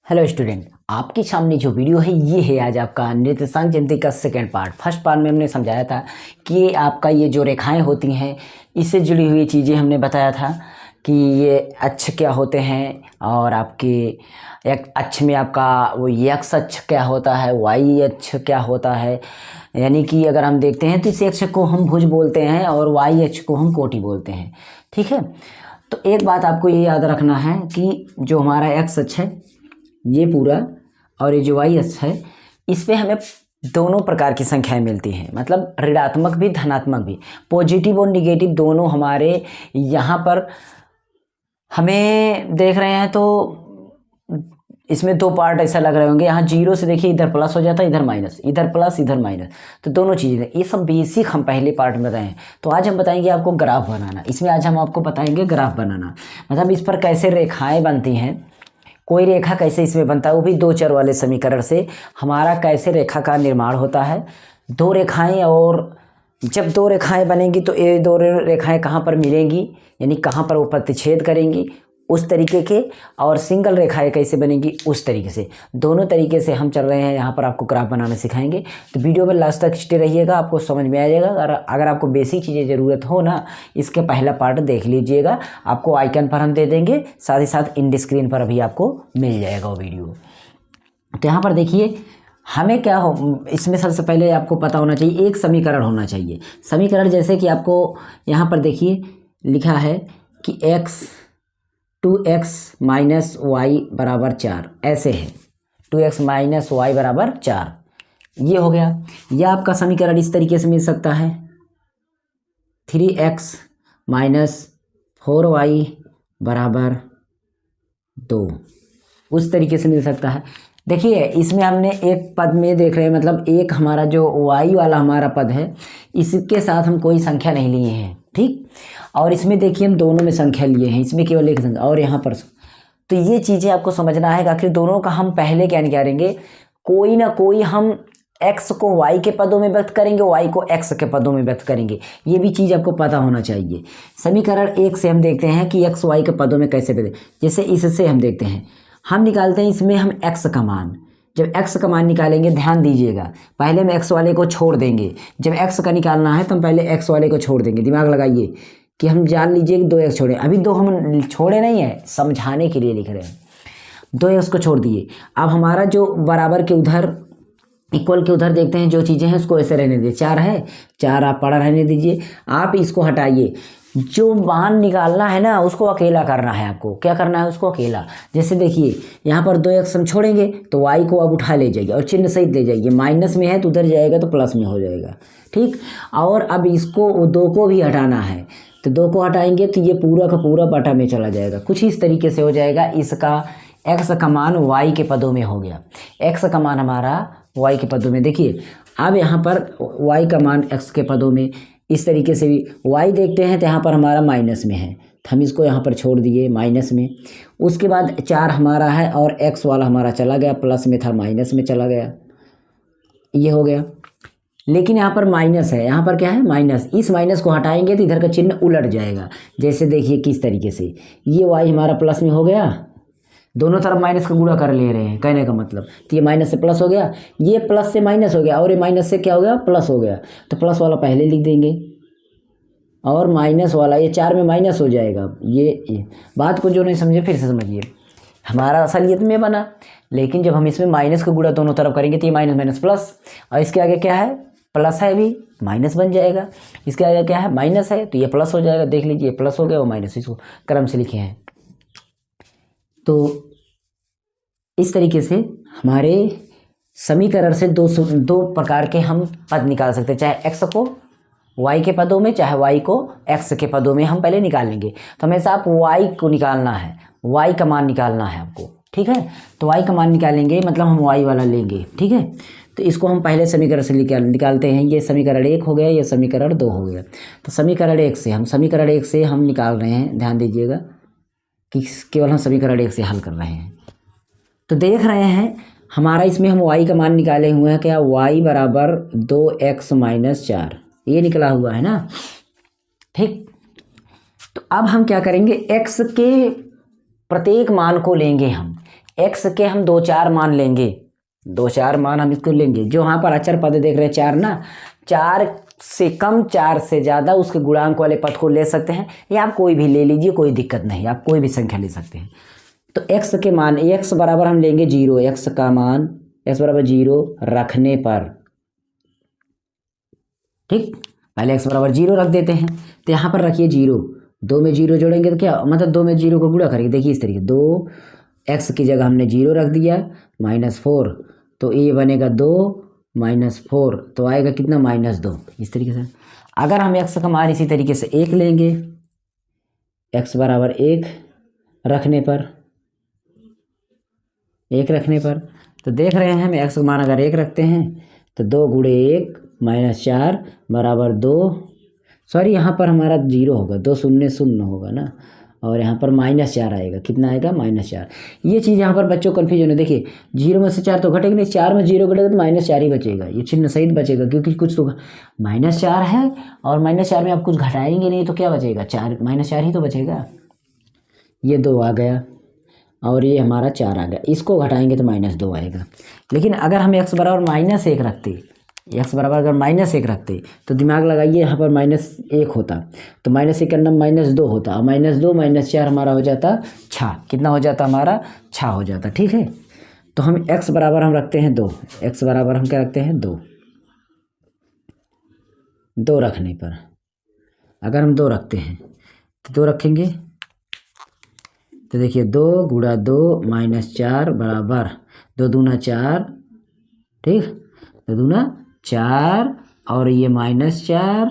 Hello student, आपके सामने जो वीडियो है ये है आज आपका निर्देशांक ज्यामिति का सेकंड पार्ट। फर्स्ट पार्ट में हमने समझाया था कि आपका ये जो रेखाएं होती हैं इससे जुड़ी हुई चीज़ें हमने बताया था कि ये अक्ष क्या होते हैं और आपके एक अक्ष में आपका वो एक्स अक्ष क्या होता है, वाई अक्ष क्या होता है। यानी कि अगर हम देखते हैं तो इस अक्ष को हम भुज बोलते हैं और वाई अक्ष को हम कोटि बोलते हैं। ठीक है, तो एक बात आपको ये याद रखना है कि जो हमारा एक्स अक्ष है ये पूरा और ये जो वाई अक्ष है इस पे हमें दोनों प्रकार की संख्याएं मिलती हैं, मतलब ऋणात्मक भी धनात्मक भी, पॉजिटिव और निगेटिव दोनों हमारे यहाँ पर हमें देख रहे हैं। तो इसमें दो पार्ट ऐसा लग रहे होंगे, यहाँ जीरो से देखिए इधर प्लस हो जाता है, इधर माइनस, इधर प्लस इधर माइनस, तो दोनों चीज़ें ये सब बेसिक हम पहले पार्ट में बताए हैं। तो आज हम बताएंगे आपको ग्राफ बनाना। इसमें आज हम आपको बताएंगे ग्राफ बनाना, मतलब इस पर कैसे रेखाएं बनती हैं, कोई रेखा कैसे इसमें बनता है, वो भी दो चर वाले समीकरण से हमारा कैसे रेखा का निर्माण होता है। दो रेखाएं, और जब दो रेखाएं बनेंगी तो ये दो रेखाएं कहाँ पर मिलेंगी, यानी कहाँ पर वो प्रतिच्छेद करेंगी उस तरीके के, और सिंगल रेखाएं कैसे बनेंगी उस तरीके से। दोनों तरीके से हम चल रहे हैं, यहाँ पर आपको ग्राफ बनाना सिखाएंगे। तो वीडियो में लास्ट तक स्टे रहिएगा, आपको समझ में आ जाएगा। अगर आपको बेसिक चीज़ें ज़रूरत हो ना, इसके पहला पार्ट देख लीजिएगा, आपको आइकन पर हम दे देंगे, साथ ही साथ इंड स्क्रीन पर अभी आपको मिल जाएगा वो वीडियो। तो यहाँ पर देखिए हमें क्या हो, इसमें सबसे पहले आपको पता होना चाहिए, एक समीकरण होना चाहिए। समीकरण जैसे कि आपको यहाँ पर देखिए लिखा है कि x 2x माइनस वाई बराबर 4, ऐसे है 2x माइनस वाई बराबर 4, ये हो गया। यह आपका समीकरण इस तरीके से मिल सकता है 3x माइनस 4y बराबर 2, उस तरीके से मिल सकता है। देखिए इसमें हमने एक पद में देख रहे हैं, मतलब एक हमारा जो y वाला हमारा पद है इसके साथ हम कोई संख्या नहीं लिए हैं, ठीक। और इसमें देखिए हम दोनों में संख्या लिए हैं, इसमें केवल एक संख्या और यहाँ पर। तो ये चीज़ें आपको समझना है कि आखिर दोनों का हम पहले क्या करेंगे, कोई ना कोई हम x को y के पदों में व्यक्त करेंगे, y को x के पदों में व्यक्त करेंगे। ये भी चीज़ आपको पता होना चाहिए। समीकरण एक से हम देखते हैं कि x y के पदों में कैसे व्यक्त, जैसे इससे हम देखते हैं, हम निकालते हैं इसमें हम x का मान। जब x का मान निकालेंगे, ध्यान दीजिएगा, पहले हम x वाले को छोड़ देंगे। जब x का निकालना है तो हम पहले x वाले को छोड़ देंगे। दिमाग लगाइए कि हम जान लीजिए कि 2x छोड़े, अभी दो हम छोड़े नहीं है, समझाने के लिए लिख रहे हैं। 2x को छोड़ दिए। अब हमारा जो बराबर के उधर, इक्वल के उधर देखते हैं जो चीज़ें हैं उसको ऐसे रहने दीजिए। 4 है, 4 आप पड़ा रहने दीजिए। आप इसको हटाइए, जो मान निकालना है ना उसको अकेला करना है। आपको क्या करना है, उसको अकेला। जैसे देखिए यहाँ पर 2x हम छोड़ेंगे तो y को अब उठा ले जाइए और चिन्ह सहित ले जाइए। माइनस में है तो उधर जाएगा तो प्लस में हो जाएगा, ठीक। और अब इसको 2 को भी हटाना है, तो 2 को हटाएंगे तो ये पूरा का पूरा बटा में चला जाएगा। कुछ इस तरीके से हो जाएगा। इसका x का मान y के पदों में हो गया, x का मान हमारा y के पदों में। देखिए अब यहाँ पर y का मान x के पदों में, इस तरीके से भी y देखते हैं तो यहाँ पर हमारा माइनस में है, तो हम इसको यहाँ पर छोड़ दिए माइनस में। उसके बाद 4 हमारा है और x वाला हमारा चला गया, प्लस में था माइनस में चला गया, ये हो गया। लेकिन यहाँ पर माइनस है, यहाँ पर क्या है, माइनस। इस माइनस को हटाएंगे तो इधर का चिन्ह उलट जाएगा। जैसे देखिए किस तरीके से, ये y हमारा प्लस में हो गया, दोनों तरफ माइनस का गुणा कर ले रहे हैं, कहने का मतलब। तो ये माइनस से प्लस हो गया, ये प्लस से माइनस हो गया, और ये माइनस से क्या हो गया, प्लस हो गया। तो प्लस वाला पहले लिख देंगे और माइनस वाला, ये 4 में माइनस हो जाएगा। ये बात को जो नहीं समझे फिर से समझिए। हमारा असलियत में बना, लेकिन जब हम इसमें माइनस का गुणा दोनों तरफ करेंगे तो ये माइनस माइनस प्लस, और इसके आगे क्या है, प्लस है, अभी माइनस बन जाएगा। इसके आगे क्या है, माइनस है, तो ये प्लस हो जाएगा। देख लीजिए प्लस हो गया और माइनस, इसको क्रम से लिखे हैं। तो इस तरीके से हमारे समीकरण से दो प्रकार के हम पद निकाल सकते हैं, चाहे x को y के पदों में, चाहे y को x के पदों में हम पहले निकाल लेंगे। तो हमेशा आप y को निकालना है, y का मान निकालना है आपको, ठीक है। तो y का मान निकालेंगे, मतलब हम y वाला लेंगे, ठीक है। तो इसको हम पहले समीकरण से निकालते हैं। ये समीकरण 1 हो गया, ये समीकरण 2 हो गया। तो समीकरण 1 से हम निकाल रहे हैं, ध्यान दीजिएगा कि केवल हम समीकरण 1 से हल कर रहे हैं। तो देख रहे हैं हमारा इसमें हम y का मान निकाले हुए हैं, क्या, y बराबर 2x माइनस 4, ये निकला हुआ है ना, ठीक। तो अब हम क्या करेंगे, x के प्रत्येक मान को लेंगे हम, एक्स के हम 2-4 मान लेंगे, 2-4 मान हम इसको लेंगे। जो यहाँ पर अचर पद देख रहे हैं 4 ना, 4 से कम 4 से ज़्यादा उसके गुणांक वाले पद को ले सकते हैं, या आप कोई भी ले लीजिए, कोई दिक्कत नहीं, आप कोई भी संख्या ले सकते हैं। तो x के मान, x बराबर हम लेंगे 0, x का मान x बराबर 0 रखने पर, ठीक, पहले x बराबर 0 रख देते हैं। तो यहाँ पर रखिए 0, 2 में 0 जोड़ेंगे तो क्या मतलब 2 में 0 को गुणा करेंगे, देखिए इस तरीके 2x की जगह हमने 0 रख दिया -4, तो ये बनेगा 2 -4, तो आएगा कितना -2, इस तरीके से। अगर हम x का मान इसी तरीके से 1 लेंगे, x बराबर 1 रखने पर, 1 रखने पर, तो देख रहे हैं हम x का मान अगर 1 रखते हैं तो 2 गुणे 1 -4 बराबर 2, सॉरी यहाँ पर हमारा 0 होगा, 2 शून्य शून्य होगा ना, और यहाँ पर -4 आएगा, कितना आएगा -4। ये चीज़ यहाँ पर बच्चों कन्फ्यूजन है, देखिए 0 में से 4 तो घटेगा नहीं, 4 में 0 घटेगा तो -4 ही बचेगा, ये चिन्ह सही बचेगा, क्योंकि कुछ तो -4 है और -4 में आप कुछ घटाएंगे नहीं तो क्या बचेगा, 4 -4 ही तो बचेगा। ये 2 आ गया और ये हमारा 4 आ गया, इसको घटाएंगे तो -2 आएगा। लेकिन अगर हम x बराबर -1 रखते, x बराबर अगर -1 रखते तो दिमाग लगाइए, यहाँ पर -1 होता तो -1 का नाम -2 होता, और -2 -4 हमारा हो जाता 6, कितना हो जाता हमारा 6 हो जाता, ठीक है। तो हम x बराबर हम रखते हैं 2, x बराबर हम क्या रखते हैं 2, 2 रखने पर अगर हम 2 रखते हैं तो 2 रखेंगे तो देखिए 2 गुणा 2 -4 बराबर 2 दूना 4, ठीक, 2 दूना 4 और ये -4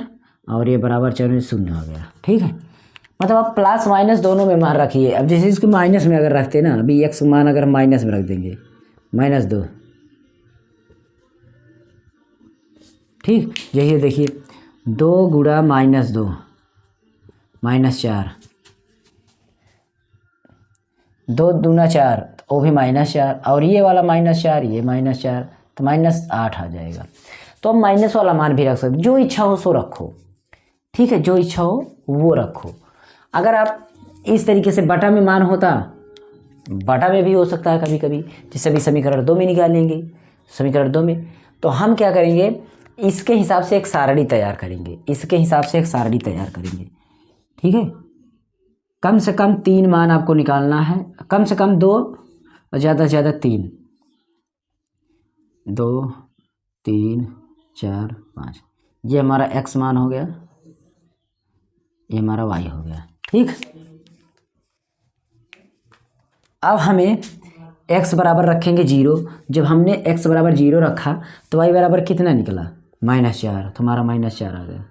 और ये बराबर 4 में 0 हो गया, ठीक है। मतलब आप प्लस माइनस दोनों में मान रखिए। अब जैसे इसको माइनस में अगर रखते ना, अभी x मान अगर माइनस में रख देंगे -2, ठीक, यही देखिए 2 गुणा -2 -4, 2 दूना 4, वो भी -4 और ये वाला -4, ये -4, तो -8 आ जाएगा। तो अब माइनस वाला मान भी रख सकते, जो इच्छा हो सो रखो, ठीक है, जो इच्छा हो वो रखो। अगर आप इस तरीके से बटा में मान होता, बटा में भी हो सकता है कभी कभी, जैसे अभी समीकरण 2 में निकालेंगे, समीकरण 2 में तो हम क्या करेंगे, इसके हिसाब से एक सारणी तैयार करेंगे, इसके हिसाब से एक सारणी तैयार करेंगे, ठीक है। कम से कम 3 मान आपको निकालना है, कम से कम 2 और ज़्यादा से ज़्यादा 3, 2 3 4 5, ये हमारा x मान हो गया, ये हमारा y हो गया, ठीक। अब हमें x बराबर रखेंगे 0, जब हमने x बराबर 0 रखा तो y बराबर कितना निकला -4, तो हमारा -4 आ गया।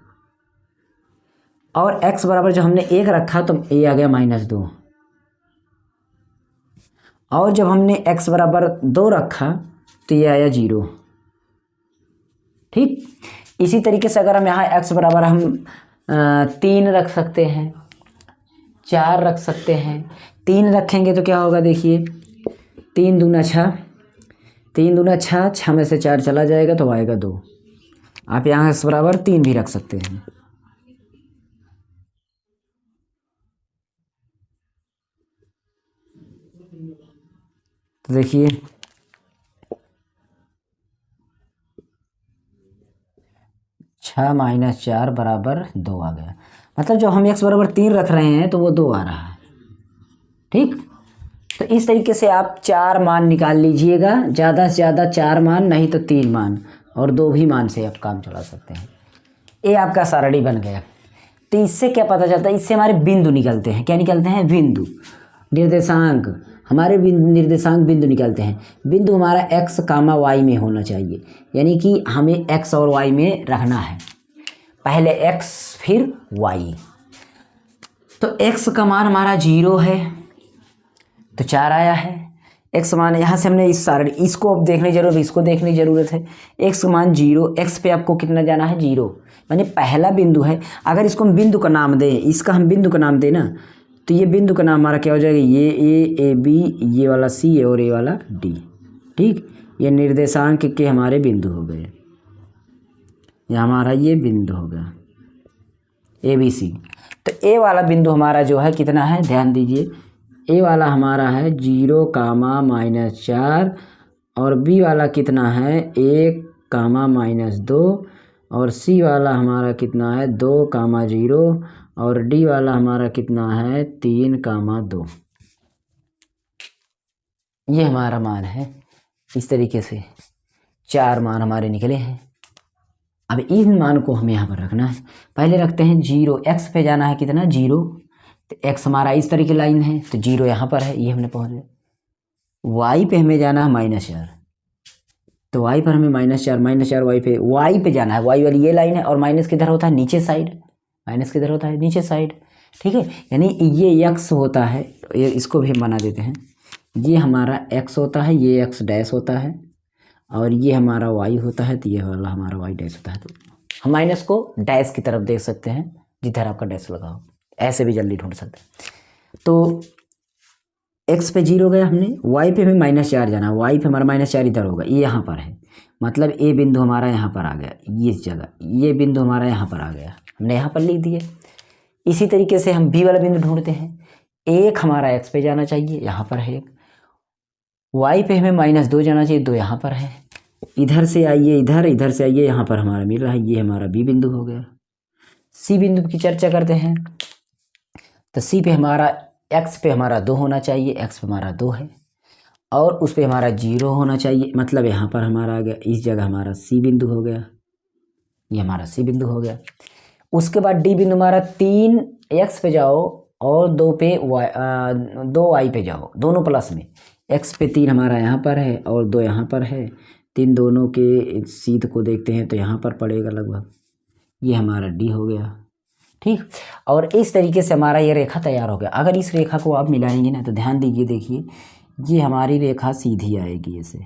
और x बराबर जब हमने 1 रखा तो ये आ गया -2, और जब हमने x बराबर 2 रखा तो ये आया 0, ठीक। इसी तरीके से अगर हम यहाँ x बराबर हम 3 रख सकते हैं, 4 रख सकते हैं, 3 रखेंगे तो क्या होगा, देखिए 3 दूना 6, 3 दूना 6, 6 में से 4 चला जाएगा तो आएगा 2। आप यहाँ x बराबर 3 भी रख सकते हैं, तो देखिए 6 - 4 बराबर 2 आ गया। मतलब जो हम x बराबर 3 रख रहे हैं तो वो 2 आ रहा है, ठीक। तो इस तरीके से आप 4 मान निकाल लीजिएगा, ज़्यादा से ज़्यादा 4 मान, नहीं तो 3 मान, और 2 भी मान से आप काम चला सकते हैं। ये आपका सारणी बन गया। तो इससे क्या पता चलता है, इससे हमारे बिंदु निकलते हैं, क्या निकलते हैं, बिंदु, निर्देशांक, हमारे निर्देशांक बिंदु निकलते हैं। बिंदु हमारा x, y में होना चाहिए, यानी कि हमें x और y में रखना है, पहले x फिर y। तो x का मान हमारा 0 है तो 4 आया है, x मान यहाँ से हमने इस सारणी, इसको अब देखने जरूरत है, इसको देखने की ज़रूरत है। x मान 0, x पे आपको कितना जाना है 0, यानी पहला बिंदु है। अगर इसको हम बिंदु का नाम दें, इसका हम बिंदु का नाम दें ना, तो ये बिंदु का नाम हमारा क्या हो जाएगा, ये A B, ये वाला C और ये वाला D, ठीक। ये निर्देशांक के हमारे बिंदु हो गए, ये हमारा ये बिंदु हो गया ABC। तो A वाला बिंदु हमारा जो है कितना है, ध्यान दीजिए, ए वाला हमारा है 0, -4 और बी वाला कितना है 1, -2 और सी वाला हमारा कितना है 2, 0 और डी वाला हमारा कितना है 3, 2। ये हमारा मान है। इस तरीके से 4 मान हमारे निकले हैं। अब इन मान को हमें यहाँ पर रखना है। पहले रखते हैं 0, एक्स पे जाना है कितना 0, तो एक्स हमारा इस तरीके लाइन है तो 0 यहाँ पर है, ये हमने पहुँच गए। वाई पे हमें जाना है -4, तो वाई पर हमें -4 वाई पे जाना है। वाई वाली ये लाइन है और माइनस किधर होता है नीचे साइड, माइनस किधर होता है नीचे साइड, ठीक है। यानी ये एक्स होता है, ये इसको भी हम बना देते हैं। ये हमारा एक्स होता है, ये एक्स डैश होता है और ये हमारा वाई होता है, तो ये वाला हमारा वाई डैश होता है। तो हम माइनस को डैश की तरफ देख सकते हैं जिधर आपका डैश लगा हो, ऐसे भी जल्दी ढूंढ सकते हैं। तो एक्स पे 0 गया हमने, वाई पे हमें -4 जाना है, वाई पे हमारा -4 इधर होगा, ये यहाँ पर है, मतलब ए बिंदु हमारा यहाँ पर आ गया, ये जगह ये बिंदु हमारा यहाँ पर आ गया, हमने यहाँ पर लिख दिए। इसी तरीके से हम बी वाला बिंदु ढूंढते हैं। एक हमारा एक्स पे जाना चाहिए, यहाँ पर है एक, वाई पे हमें -2 जाना चाहिए, 2 यहाँ पर है। इधर से आइए, इधर से आइए, यहाँ पर हमारा मिल रहा है, ये हमारा बी बिंदु हो गया। सी बिंदु की चर्चा करते हैं। तो सी पे हमारा एक्स पे हमारा 2 होना चाहिए, एक्स पे हमारा 2 है और उस पे हमारा 0 होना चाहिए, मतलब यहाँ पर हमारा आ गया, इस जगह हमारा सी बिंदु हो गया, ये हमारा सी बिंदु हो गया। उसके बाद डी बिंदु हमारा 3 एक्स पे जाओ और 2 वाई पे जाओ, दोनों प्लस में। एक्स पे 3 हमारा यहाँ पर है और 2 यहाँ पर है, 3 दोनों के सीध को देखते हैं तो यहाँ पर पड़ेगा लगभग, ये हमारा डी हो गया, ठीक। और इस तरीके से हमारा ये रेखा तैयार हो गया। अगर इस रेखा को आप मिलाएंगे ना तो ध्यान दीजिए, देखिए ये हमारी रेखा सीधी आएगी ऐसे,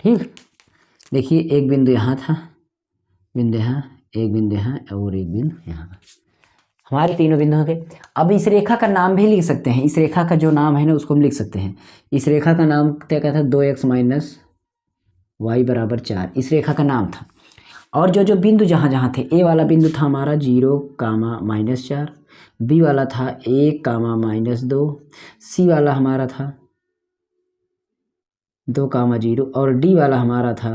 ठीक। देखिए एक बिंदु यहाँ था, बिंदु यहाँ, एक बिंदु यहाँ और एक बिंदु यहाँ, हमारे तीनों बिंदु हो गए। अब इस रेखा का नाम भी लिख सकते हैं, इस रेखा का जो नाम है ना उसको हम लिख सकते हैं। इस रेखा का नाम क्या कहता था 2x - y = 4, इस रेखा का नाम था। और जो बिंदु जहाँ जहाँ थे, ए वाला बिंदु था हमारा 0, -4, बी वाला था 1, -2, सी वाला हमारा था 2, 0 और डी वाला हमारा था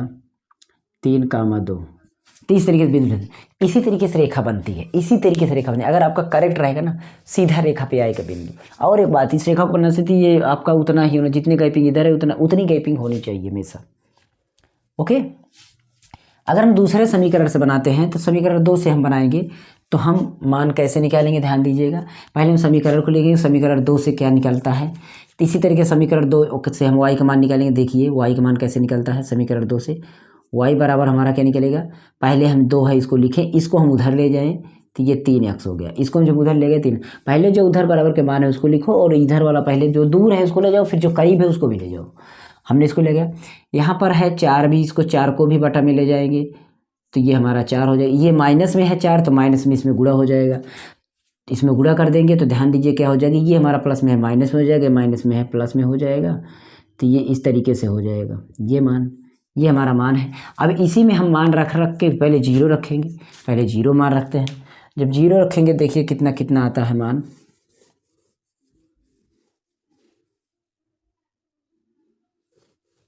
3, 2। तो इस तरीके से बिंदु, इसी तरीके से रेखा बनती है, इसी तरीके से रेखा बनती है। अगर आपका करेक्ट रहेगा ना, सीधा रेखा पे आएगा बिंदु। और एक बात, इस रेखा को बनने से ये आपका उतना ही होना, जितने गैपिंग इधर है उतनी गैपिंग होनी चाहिए हमेशा, ओके। अगर हम दूसरे समीकरण से बनाते हैं तो समीकरण 2 से हम बनाएंगे तो हम मान कैसे निकालेंगे, ध्यान दीजिएगा। पहले हम समीकरण को लेंगे, समीकरण 2 से क्या निकलता है, तो इसी तरीके समीकरण 2 से हम y का मान निकालेंगे। देखिए y का मान कैसे निकलता है समीकरण 2 से, y बराबर हमारा क्या निकलेगा, पहले हम 2 है इसको लिखें, इसको हम उधर ले जाएं तो ये 3x हो गया, इसको हम जब उधर ले गए 3, पहले जो उधर बराबर के मान है उसको लिखो और इधर वाला पहले जो दूर है उसको ले जाओ, फिर जो करीब है उसको भी ले जाओ। हमने इसको ले गया, यहाँ पर है 4 भी, इसको 4 को भी बटा में ले जाएंगे तो ये हमारा 4 हो जाएगा। ये माइनस में है 4 तो माइनस में इसमें गुणा हो जाएगा, इसमें गुणा कर देंगे तो ध्यान दीजिए क्या हो जाएगा, ये हमारा प्लस में है माइनस में हो जाएगा, माइनस में है प्लस में हो जाएगा, तो ये इस तरीके से हो जाएगा ये मान, ये हमारा मान है। अब इसी में हम मान रख के पहले 0 रखेंगे, पहले 0 मान रखते हैं। जब 0 रखेंगे देखिए कितना कितना आता है मान,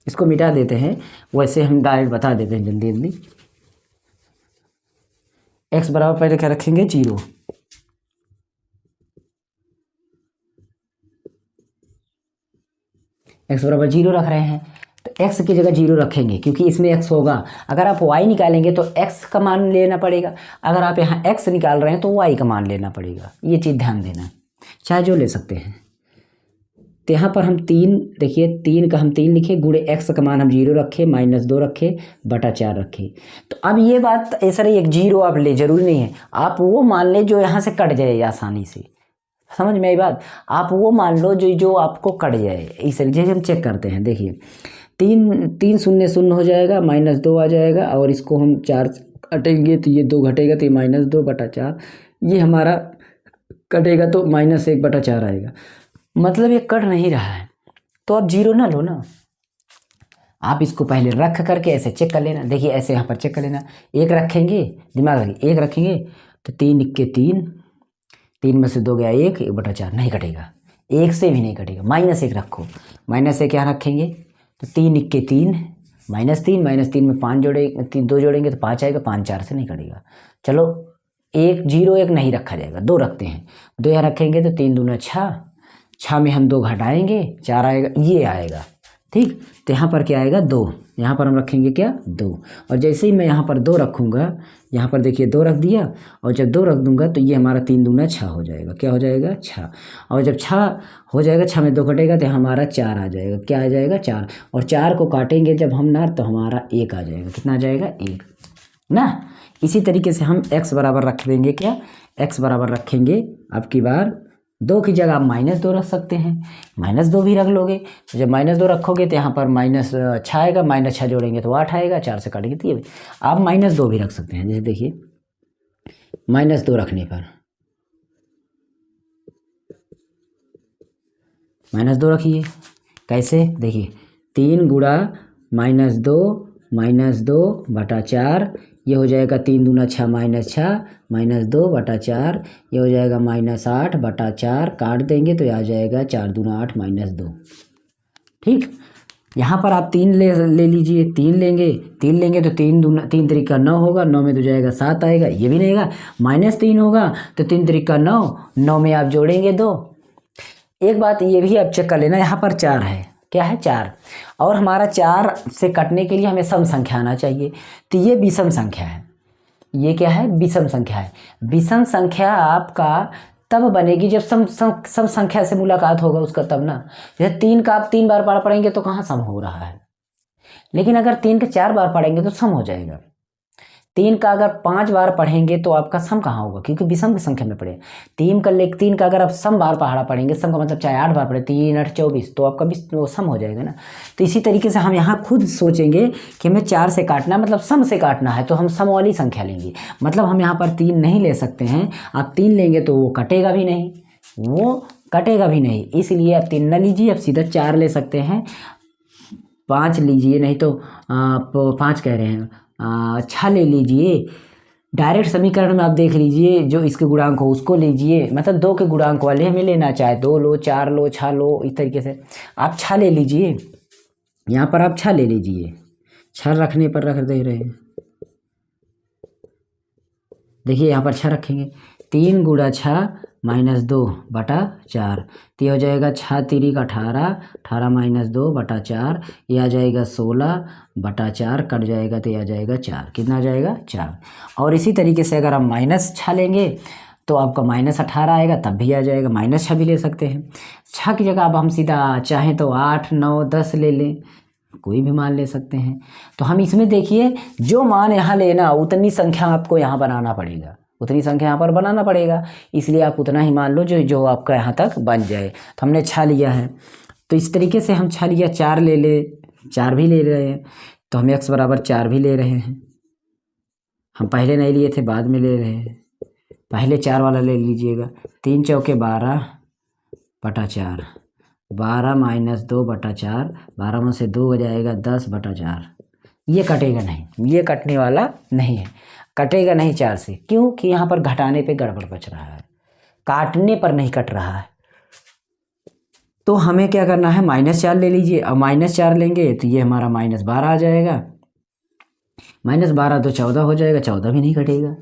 इसको मिटा देते हैं, वैसे हम डायरेक्ट बता देते हैं जल्दी जल्दी। x बराबर पहले क्या रखेंगे 0, x बराबर 0 रख रहे हैं तो x की जगह 0 रखेंगे क्योंकि इसमें x होगा। अगर आप y निकालेंगे तो x का मान लेना पड़ेगा, अगर आप यहाँ x निकाल रहे हैं तो y का मान लेना पड़ेगा, ये चीज़ ध्यान देना, चाहे जो ले सकते हैं। तो यहाँ पर हम 3, देखिए 3 का हम 3 लिखे, गुणे x का मान हम 0 रखे, -2 रखे, बटा 4 रखे। तो अब ये बात ऐसा नहीं, एक 0 आप ले, जरूरी नहीं है आप वो मान ले जो यहाँ से कट जाए आसानी से, समझ में आई बात, आप वो मान लो जो आपको कट जाए। इस तरीके से हम चेक करते हैं, देखिए 3 0 0 हो जाएगा, -2 आ जाएगा और इसको हम 4 कटेंगे तो ये 2 घटेगा तो ये -2 बटा 4, ये हमारा कटेगा तो -1 बटा 4 आएगा। मतलब ये कट नहीं रहा है, तो आप जीरो ना लो ना, आप इसको पहले रख करके ऐसे चेक कर लेना। देखिए ऐसे यहाँ पर चेक कर लेना, एक रखेंगे, दिमाग रखिए, एक रखेंगे तो 3 इक्के 3, 3 में से 2 गया 1, 1/4 नहीं कटेगा, 1 से भी नहीं कटेगा। -1 रखो, -1 यहाँ रखेंगे तो 3 इक्के 3, -3, -3 में 5 जोड़े 2 जोड़ेंगे तो 5 आएगा, 5 4 से नहीं कटेगा। चलो 1 0 1 नहीं रखा जाएगा, 2 रखते हैं, 2 यहाँ रखेंगे तो 3 दूना 6, 6 में हम 2 घटाएंगे 4 आएगा, ये आएगा। ठीक, तो यहाँ पर क्या आएगा 2, यहाँ पर हम रखेंगे क्या 2, और जैसे ही मैं यहाँ पर 2 रखूँगा, यहाँ पर देखिए 2 रख दिया, और जब 2 रख दूंगा तो ये हमारा 3 दूना 6 हो जाएगा। क्या हो जाएगा 6, और जब 6 हो जाएगा, 6 में 2 कटेगा तो हमारा 4 आ जाएगा। क्या आ जाएगा 4, और 4 को काटेंगे जब हम ना तो हमारा 1 आ जाएगा। कितना आ जाएगा 1 ना। इसी तरीके से हम x बराबर रख देंगे, क्या x बराबर रखेंगे अब की बार 2 की जगह आप -2 रख सकते हैं, -2 भी रख लोगे। तो जब -2 रखोगे तो यहाँ पर -6 आएगा, -6 जोड़ेंगे तो 8 आएगा, 4 से काटेंगे तो ये आप -2 भी रख सकते हैं। जैसे देखिए -2 रखने पर -2 रखिए, कैसे देखिए 3 गुणा -2/4, ये हो जाएगा 3 दूना 6 -6 -2/4, ये हो जाएगा -8/4, काट देंगे तो आ जाएगा 4 दूना 8 -2। ठीक, यहाँ पर आप 3 ले लीजिए, 3 लेंगे तो 3 तरीका 9 होगा, 9 में तो जाएगा 7 आएगा, ये भी नहीं आएगा। -3 होगा तो 3 तरीका 9, 9 में आप जोड़ेंगे 2। एक बात ये भी आप चेक कर लेना, यहाँ पर 4 है, क्या है 4, और हमारा 4 से कटने के लिए हमें सम संख्या आना चाहिए, तो ये विषम संख्या है। ये क्या है विषम संख्या है। विषम संख्या आपका तब बनेगी जब सम संख्या से मुलाकात होगा उसका, तब ना। जैसे 3 का आप 3 बार पढ़ेंगे तो कहाँ सम हो रहा है, लेकिन अगर 3 के 4 बार पढ़ेंगे तो सम हो जाएगा। 3 का अगर 5 बार पढ़ेंगे तो आपका सम कहाँ होगा, क्योंकि विषम की संख्या में पढ़े। 3 का अगर आप सम बार पहाड़ा पढ़ेंगे, सम का मतलब चाहे 8 बार पढ़े, 3 8 24, तो आपका वो सम हो जाएगा ना। तो इसी तरीके से हम यहाँ खुद सोचेंगे कि हमें 4 से काटना है, मतलब सम से काटना है, तो हम सम वाली संख्या लेंगे। मतलब हम यहाँ पर 3 नहीं ले सकते हैं, आप 3 लेंगे तो वो कटेगा भी नहीं, इसलिए आप 3 न लीजिए, आप सीधा 4 ले सकते हैं। 5 लीजिए, नहीं तो आप 5 कह रहे हैं, 6 ले लीजिए। डायरेक्ट समीकरण में आप देख लीजिए, जो इसके गुणांक हो उसको लीजिए, मतलब 2 के गुणांक वाले हमें लेना, चाहे 2 लो 4 लो 6 लो, इस तरीके से आप 6 ले लीजिए। यहाँ पर आप 6 ले लीजिए, 6 रखने पर रख दे रहे हैं। देखिए यहाँ पर 6 रखेंगे, 3 गुणा 6 -2/4, तो ये हो जाएगा 6 3 का 18, 18 -2/4, ये आ जाएगा 16/4, कट जाएगा तो ये आ जाएगा 4। कितना आ जाएगा 4। और इसी तरीके से अगर हम -6 लेंगे तो आपका -18 आएगा, तब भी आ जाएगा। -6 भी ले सकते हैं, 6 की जगह अब हम सीधा चाहें तो 8 9 10 ले लें, कोई भी मान ले सकते हैं। तो हम इसमें देखिए जो मान यहाँ लेना उतनी संख्या आपको यहाँ बनाना पड़ेगा, उतनी संख्या यहाँ पर बनाना पड़ेगा, इसलिए आप उतना ही मान लो जो आपका यहाँ तक बन जाए। तो हमने 6 लिया है, तो इस तरीके से हम 6 लिया, 4 ले 4 भी ले रहे हैं, तो हम x बराबर 4 भी ले रहे हैं। हम पहले नहीं लिए थे, बाद में ले रहे हैं, पहले 4 वाला ले लीजिएगा। 3 चौके 12/4, 12 -2/4, 12 में से 2 हो जाएगा 10/4। ये कटेगा नहीं, ये कटने वाला नहीं है, कटेगा नहीं 4 से, क्यों कि यहाँ पर घटाने पे गड़बड़ बच रहा है, काटने पर नहीं कट रहा है। तो हमें क्या करना है, -4 ले लीजिए। अब -4 लेंगे तो ये हमारा -12 आ जाएगा, -12 तो 14 हो जाएगा, 14 भी नहीं कटेगा।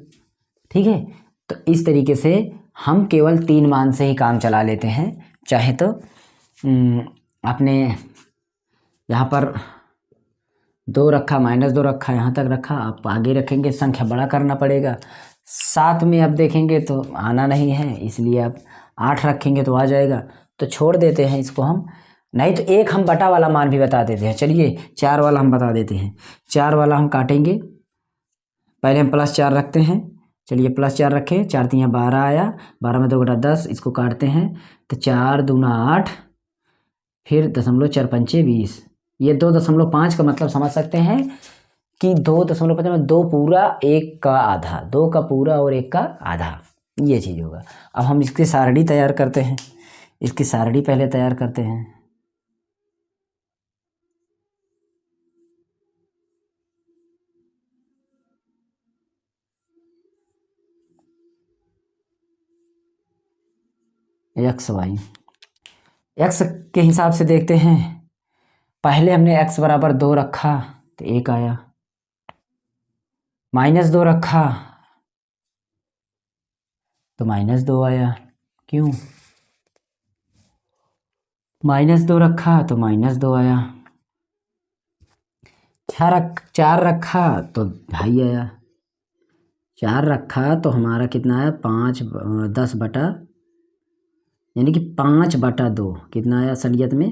ठीक है, तो इस तरीके से हम केवल 3 मान से ही काम चला लेते हैं। चाहे तो आपने यहाँ पर 2 रखा, -2 रखा, यहाँ तक रखा, आप आगे रखेंगे संख्या बड़ा करना पड़ेगा। 7 में आप देखेंगे तो आना नहीं है, इसलिए आप 8 रखेंगे तो आ जाएगा, तो छोड़ देते हैं इसको हम। नहीं तो एक हम बटा वाला मान भी बता देते हैं, चलिए 4 वाला हम बता देते हैं। 4 वाला हम काटेंगे, पहले हम +4 रखते हैं, चलिए +4 रखें, 4 3 12 आया, 12 में 2 घटा 10, इसको काटते हैं तो 4 दूना 8, फिर 0.4 20, ये 2.5 का मतलब समझ सकते हैं कि 2.5 में 2 पूरा 1 का आधा, 2 का पूरा और 1 का आधा, ये चीज़ होगा। अब हम इसकी सारणी तैयार करते हैं, इसकी सारणी पहले तैयार करते हैं। एक्स वाई, एक्स के हिसाब से देखते हैं। पहले हमने एक्स बराबर 2 रखा तो 1 आया, -2 रखा तो -2 आया। क्यों? -2 रखा तो -2 आया। 4 रखा तो 2.5 आया। 4 रखा तो हमारा कितना आया? 10 बटा, यानी कि 5/2 कितना आया असलियत में?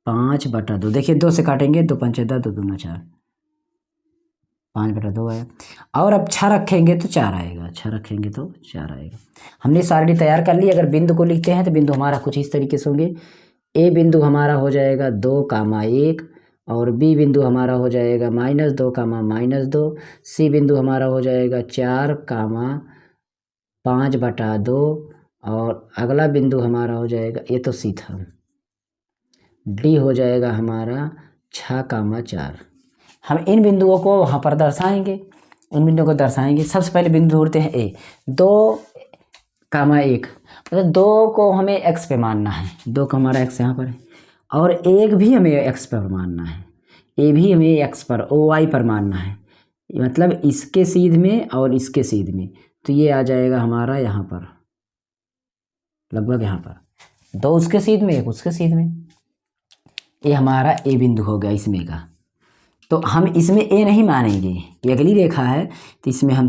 5/2। देखिए 2 से काटेंगे, 2 पंचे 10, 2 दूना 4, 5/2 आया। और अब 6 रखेंगे तो 4 आएगा, 6 रखेंगे तो 4 आएगा। हमने सारणी तैयार कर ली। अगर बिंदु को लिखते हैं तो बिंदु हमारा कुछ इस तरीके से होंगे। ए बिंदु हमारा हो जाएगा 2, 1 और बी बिंदु हमारा हो जाएगा -2, -2। सी बिंदु हमारा हो जाएगा 4, 5/2 और अगला बिंदु हमारा हो जाएगा, ये तो सी था, डी हो जाएगा हमारा 6, 4। हम इन बिंदुओं को वहाँ पर दर्शाएंगे, इन बिंदुओं को दर्शाएंगे। सबसे पहले बिंदु ढूंढते हैं ए, 2, 1, मतलब 2 को हमें एक्स पे मानना है। 2 का हमारा एक्स यहाँ पर है और 1 भी हमें एक्स पर मानना है। ए भी हमें एक्स पर OY पर मानना है, मतलब इसके सीध में और इसके सीध में। तो ये आ जाएगा हमारा यहाँ पर, लगभग यहाँ पर 2 उसके सीध में, 1 उसके सीध में। ये हमारा ए बिंदु हो गया इसमें का। तो हम इसमें ए नहीं मानेंगे, ये अगली रेखा है, तो इसमें हम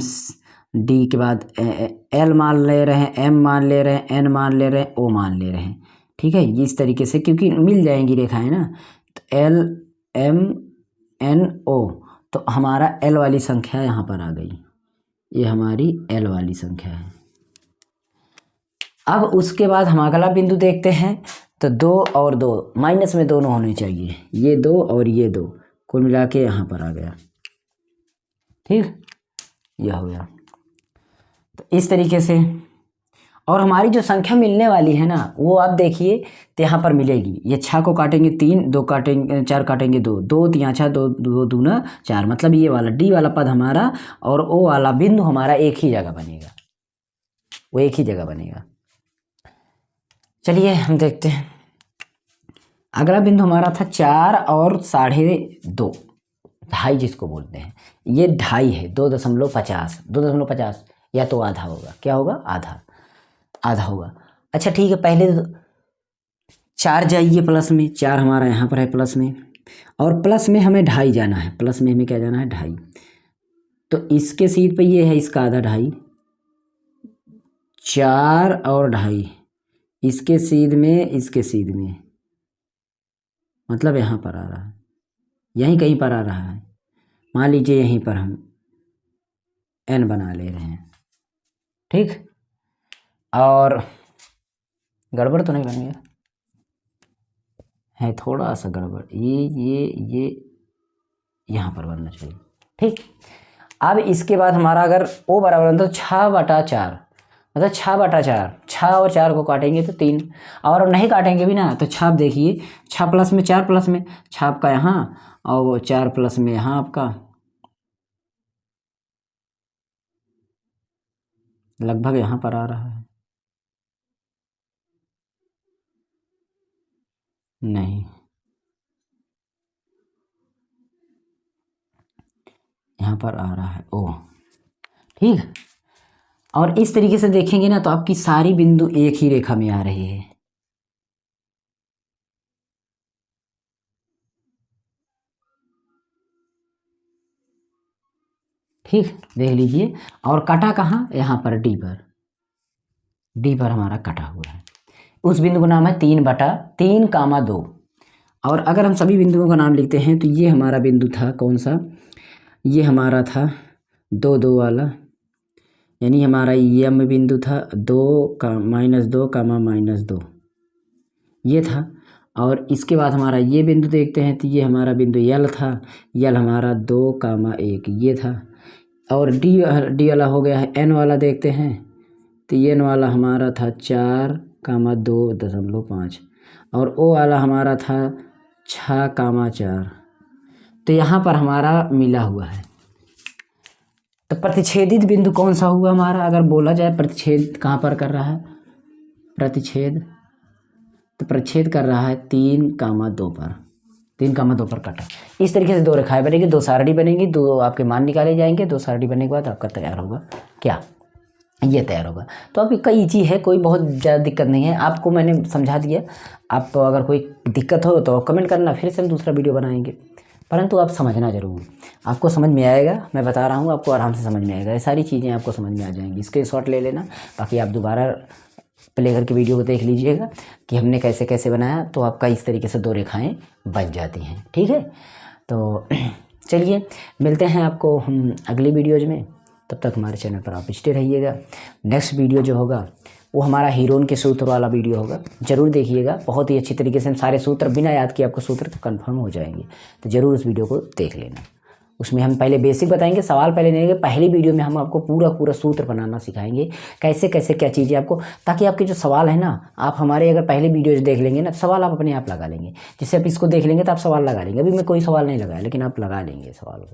डी के बाद एल मान ले रहे हैं, एम मान ले रहे हैं, एन मान ले रहे हैं, ओ मान ले रहे हैं। ठीक है, ये इस तरीके से, क्योंकि मिल जाएंगी रेखाएं ना। तो एल, एम, एन, ओ, तो हमारा एल वाली संख्या यहाँ पर आ गई, ये हमारी एल वाली संख्या है। अब उसके बाद हम अगला बिंदु देखते हैं। तो 2 और 2 माइनस में दोनों होने चाहिए, ये 2 और ये 2 कुल मिला के यहाँ पर आ गया। ठीक, यह हो गया। तो इस तरीके से, और हमारी जो संख्या मिलने वाली है ना, वो आप देखिए तो यहाँ पर मिलेगी। ये 6 को काटेंगे 3, 2 काटेंगे 4, काटेंगे 2, 2 3 6, 2 2 दूना 4, मतलब ये वाला डी वाला पद हमारा और ओ वाला बिंदु हमारा एक ही जगह बनेगा, वो एक ही जगह बनेगा। चलिए हम देखते हैं। अगला बिंदु हमारा था 4 और 2.5, ढाई जिसको बोलते हैं। ये 2.5 है, 2.50, 2.50 या तो आधा होगा। क्या होगा? आधा, आधा होगा। अच्छा ठीक है, पहले 4 जाइए प्लस में, 4 हमारा यहाँ पर है प्लस में, और प्लस में हमें 2.5 जाना है। प्लस में हमें क्या जाना है? 2.5। तो इसके सीध पे ये है, इसका आधा 2.5, 4 और 2.5, इसके सीध में, इसके सीध में, मतलब यहाँ पर आ रहा है, यहीं कहीं पर आ रहा है। मान लीजिए यहीं पर हम n बना ले रहे हैं। ठीक, और गड़बड़ तो नहीं बन गया है? थोड़ा सा गड़बड़, ये यहाँ पर बनना चाहिए। ठीक, अब इसके बाद हमारा अगर ओ बराबर तो 6/4, मतलब 6/4, 6 और 4 को काटेंगे तो 3, और नहीं काटेंगे भी ना तो छाप देखिए, 6 प्लस में 4 प्लस में, छाप का यहाँ और 4 प्लस में यहाँ आपका, लगभग यहाँ पर आ रहा है। नहीं, यहाँ पर आ रहा है ओ। ठीक, और इस तरीके से देखेंगे ना तो आपकी सारी बिंदु एक ही रेखा में आ रही है। ठीक, देख लीजिए। और कटा कहाँ? यहाँ पर डी पर, डी पर हमारा कटा हुआ है। उस बिंदु का नाम है 3/3, 2। और अगर हम सभी बिंदुओं का नाम लिखते हैं तो ये हमारा बिंदु था कौन सा? ये हमारा था 2 2 वाला, यानी हमारा यम बिंदु था 2, -2, -2 ये था। और इसके बाद हमारा ये बिंदु देखते हैं तो ये हमारा बिंदु यल था, यल हमारा 2, 1 ये था। और डी वाला हो गया है, एन वाला देखते हैं तो एन वाला हमारा था 4, 2.5 और ओ वाला हमारा था 6,4। तो यहाँ पर हमारा मिला हुआ है। तो प्रतिच्छेदित बिंदु कौन सा हुआ हमारा? अगर बोला जाए प्रतिच्छेद कहाँ पर कर रहा है प्रतिच्छेद, तो प्रतिच्छेद कर रहा है 3,2 पर। 3,2 पर कटा। इस तरीके से दो रेखाएं बनेगी, दो सारणी बनेगी, दो आपके मान निकाले जाएंगे। दो सारणी बनने के बाद आपका तैयार होगा क्या? ये तैयार होगा। तो अभी कई चीज़ है, कोई बहुत ज़्यादा दिक्कत नहीं है, आपको मैंने समझा दिया। आप अगर कोई दिक्कत हो तो कमेंट करना, फिर से हम दूसरा वीडियो बनाएंगे। परंतु आप समझना ज़रूर, आपको समझ में आएगा। मैं बता रहा हूँ, आपको आराम से समझ में आएगा। ये सारी चीज़ें आपको समझ में आ जाएंगी। इसके शॉट ले लेना, बाकी आप दोबारा प्ले करके वीडियो को देख लीजिएगा कि हमने कैसे कैसे बनाया। तो आपका इस तरीके से दो रेखाएं बन जाती हैं। ठीक है, तो चलिए मिलते हैं आपको हम अगली वीडियोज़ में। तब तक हमारे चैनल पर आप स्टे रहिएगा। नेक्स्ट वीडियो जो होगा वो हमारा हीरोइन के सूत्र वाला वीडियो होगा, ज़रूर देखिएगा। बहुत ही अच्छी तरीके से हम सारे सूत्र बिना याद किए आपको सूत्र कंफर्म हो जाएंगे। तो ज़रूर उस वीडियो को देख लेना। उसमें हम पहले बेसिक बताएंगे, सवाल पहले लेंगे। पहली वीडियो में हम आपको पूरा सूत्र बनाना सिखाएंगे, कैसे कैसे क्या चीज़ें आपको, ताकि आपके जो सवाल है ना, आप हमारे अगर पहले वीडियोज देख लेंगे ना, सवाल आप अपने आप लगा लेंगे। जिससे आप इसको देख लेंगे तो आप सवाल लगा लेंगे। अभी मैं कोई सवाल नहीं लगाया, लेकिन आप लगा लेंगे सवाल।